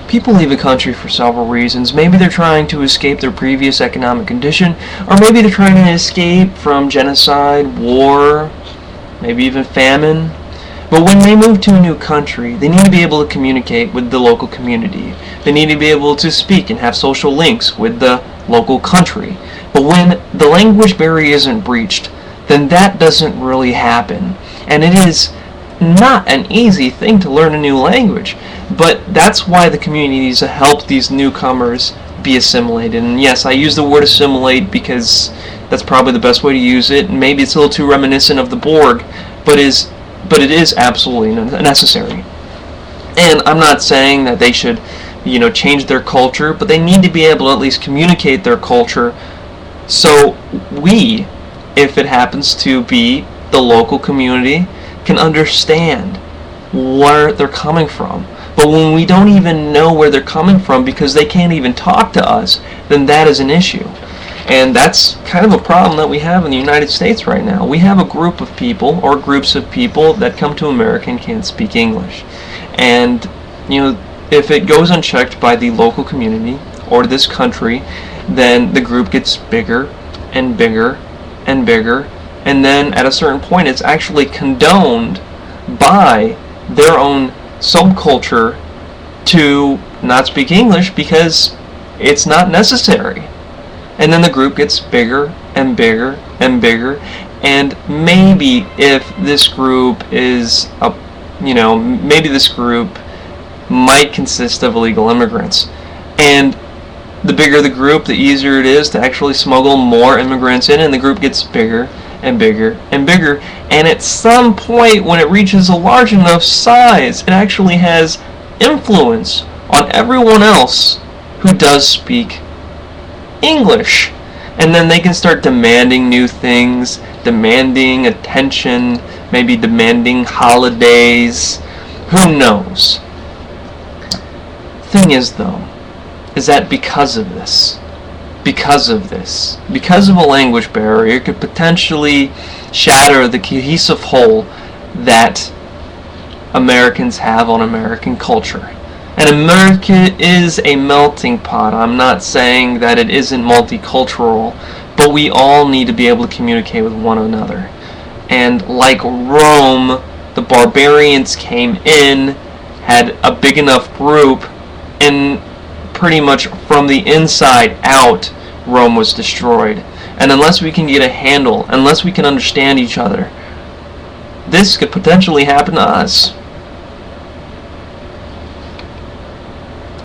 People leave a country for several reasons. Maybe they're trying to escape their previous economic condition, or maybe they're trying to escape from genocide, war, maybe even famine. But when they move to a new country, they need to be able to communicate with the local community. They need to be able to speak and have social links with the local country. But when the language barrier isn't breached, then that doesn't really happen. And it is not an easy thing to learn a new language. But that's why the community needs to help these newcomers be assimilated. And yes, I use the word assimilate because that's probably the best way to use it. Maybe it's a little too reminiscent of the Borg, but it is absolutely necessary. And I'm not saying that they should, change their culture, but they need to be able to at least communicate their culture so we, if it happens to be the local community, can understand where they're coming from. But when we don't even know where they're coming from because they can't even talk to us, then that is an issue. And that's kind of a problem that we have in the United States right now. We have a group of people, or groups of people, that come to America and can't speak English. And, if it goes unchecked by the local community or this country, then the group gets bigger and bigger and bigger. And then at a certain point, it's actually condoned by their own subculture to not speak English because it's not necessary. And then the group gets bigger and bigger and bigger. And maybe if this group is maybe this group might consist of illegal immigrants. And the bigger the group, the easier it is to actually smuggle more immigrants in, and the group gets bigger and bigger and bigger. And at some point, when it reaches a large enough size, it actually has influence on everyone else who does speak English. And then they can start demanding new things, demanding attention, maybe demanding holidays. Who knows? Thing is, though, is that because of a language barrier, it could potentially shatter the cohesive whole that Americans have on American culture. And America is a melting pot. I'm not saying that it isn't multicultural, but we all need to be able to communicate with one another. And like Rome, the barbarians came in, had a big enough group, and pretty much from the inside out, Rome was destroyed. And unless we can get a handle, unless we can understand each other, this could potentially happen to us.